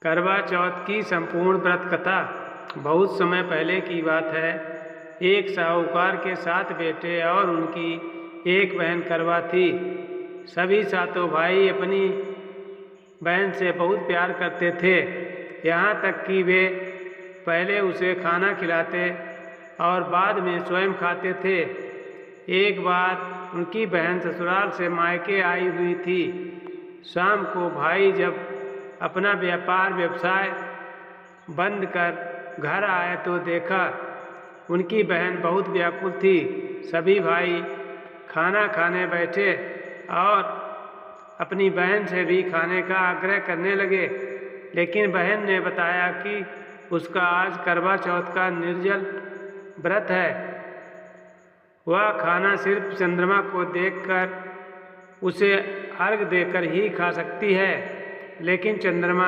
करवा चौथ की संपूर्ण व्रत कथा बहुत समय पहले की बात है। एक साहूकार के 7 बेटे और उनकी एक बहन करवा थी। सभी सातों भाई अपनी बहन से बहुत प्यार करते थे, यहाँ तक कि वे पहले उसे खाना खिलाते और बाद में स्वयं खाते थे। एक बार उनकी बहन ससुराल से मायके आई हुई थी। शाम को भाई जब अपना व्यवसाय बंद कर घर आए तो देखा उनकी बहन बहुत व्याकुल थी। सभी भाई खाना खाने बैठे और अपनी बहन से भी खाने का आग्रह करने लगे, लेकिन बहन ने बताया कि उसका आज करवा चौथ का निर्जल व्रत है। वह खाना सिर्फ चंद्रमा को देखकर उसे अर्घ देकर ही खा सकती है, लेकिन चंद्रमा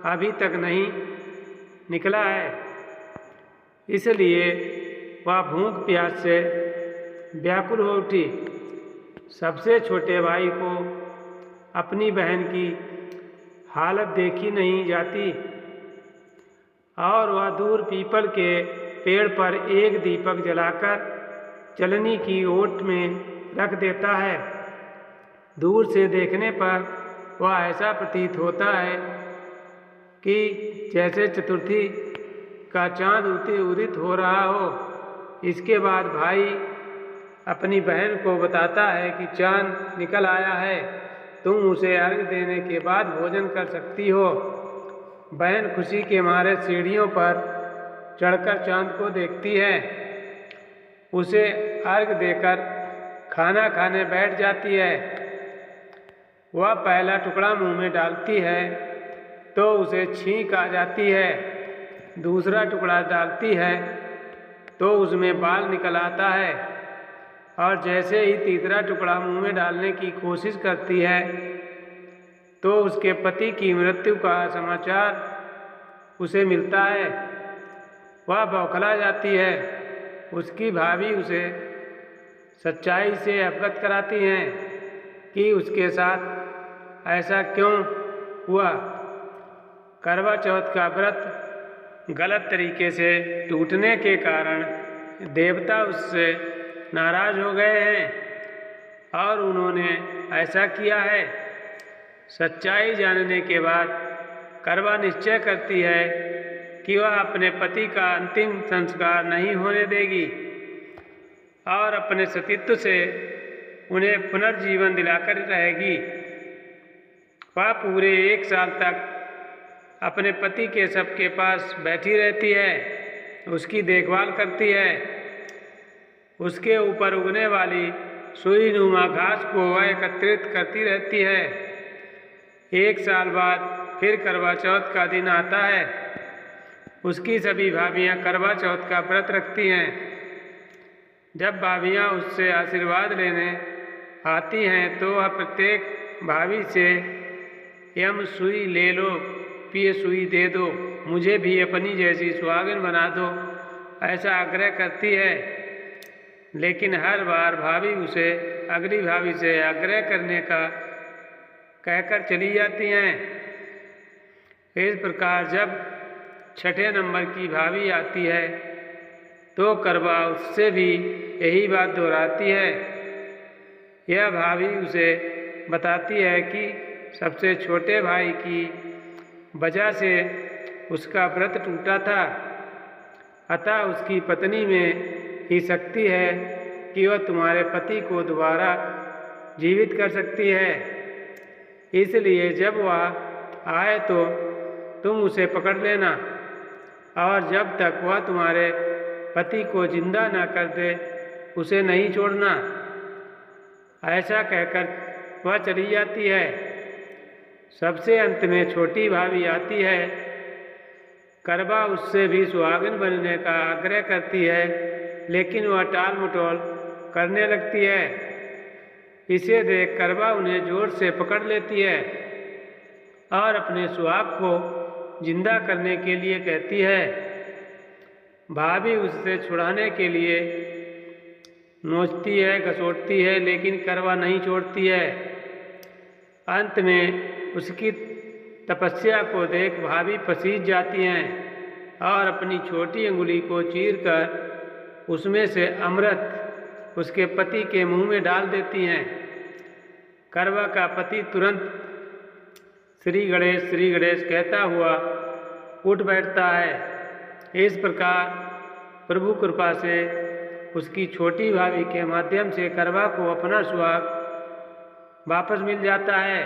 अभी तक नहीं निकला है, इसलिए वह भूख प्यास से व्याकुल हो उठी। सबसे छोटे भाई को अपनी बहन की हालत देखी नहीं जाती और वह दूर पीपल के पेड़ पर एक दीपक जलाकर चलनी की ओट में रख देता है। दूर से देखने पर वह ऐसा प्रतीत होता है कि जैसे चतुर्थी का चांद उदित हो रहा हो। इसके बाद भाई अपनी बहन को बताता है कि चांद निकल आया है, तुम उसे अर्घ देने के बाद भोजन कर सकती हो। बहन खुशी के मारे सीढ़ियों पर चढ़कर चांद को देखती है, उसे अर्घ देकर खाना खाने बैठ जाती है। वह पहला टुकड़ा मुंह में डालती है तो उसे छींक आ जाती है, दूसरा टुकड़ा डालती है तो उसमें बाल निकल आता है और जैसे ही तीसरा टुकड़ा मुंह में डालने की कोशिश करती है तो उसके पति की मृत्यु का समाचार उसे मिलता है। वह बौखला जाती है। उसकी भाभी उसे सच्चाई से अवगत कराती हैं कि उसके साथ ऐसा क्यों हुआ। करवा चौथ का व्रत गलत तरीके से टूटने के कारण देवता उससे नाराज हो गए हैं और उन्होंने ऐसा किया है। सच्चाई जानने के बाद करवा निश्चय करती है कि वह अपने पति का अंतिम संस्कार नहीं होने देगी और अपने सतीत्व से उन्हें पुनर्जीवन दिलाकर रहेगी। वह पूरे 1 साल तक अपने पति के शव के पास बैठी रहती है, उसकी देखभाल करती है। उसके ऊपर उगने वाली सुई नुमा घास को वह एकत्रित करती रहती है। 1 साल बाद फिर करवा चौथ का दिन आता है। उसकी सभी भाभियाँ करवा चौथ का व्रत रखती हैं। जब भाभियाँ उससे आशीर्वाद लेने आती हैं तो वह प्रत्येक भाभी से यम सुई ले लो, पिए सुई दे दो, मुझे भी अपनी जैसी सुहागिन बना दो, ऐसा आग्रह करती है। लेकिन हर बार भाभी उसे अगली भाभी से आग्रह करने का कहकर चली जाती हैं। इस प्रकार जब 6ठे नंबर की भाभी आती है तो करवा उससे भी यही बात दोहराती है। यह भाभी उसे बताती है कि सबसे छोटे भाई की वजह से उसका व्रत टूटा था, अतः उसकी पत्नी में ही शक्ति है कि वह तुम्हारे पति को दोबारा जीवित कर सकती है। इसलिए जब वह आए तो तुम उसे पकड़ लेना और जब तक वह तुम्हारे पति को जिंदा न कर दे उसे नहीं छोड़ना। ऐसा कहकर वह चली जाती है। सबसे अंत में छोटी भाभी आती है। करवा उससे भी सुहागिन बनने का आग्रह करती है, लेकिन वह टाल मटोल करने लगती है। इसे देख करवा उन्हें जोर से पकड़ लेती है और अपने सुहाग को जिंदा करने के लिए कहती है। भाभी उससे छुड़ाने के लिए नोचती है, घसोटती है, लेकिन करवा नहीं छोड़ती है। अंत में उसकी तपस्या को देख भाभी पसीज जाती हैं और अपनी छोटी अंगुली को चीरकर उसमें से अमृत उसके पति के मुंह में डाल देती हैं। करवा का पति तुरंत श्री गणेश कहता हुआ उठ बैठता है। इस प्रकार प्रभु कृपा से उसकी छोटी भाभी के माध्यम से करवा को अपना सुहाग वापस मिल जाता है।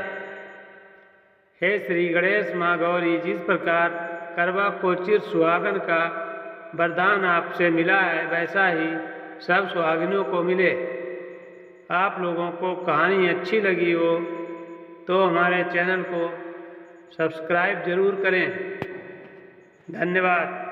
हे श्री गणेश माँ गौरी, जिस प्रकार करवा को चिर सुहागन का वरदान आपसे मिला है, वैसा ही सब सुहागिनों को मिले। आप लोगों को कहानी अच्छी लगी हो तो हमारे चैनल को सब्सक्राइब जरूर करें। धन्यवाद।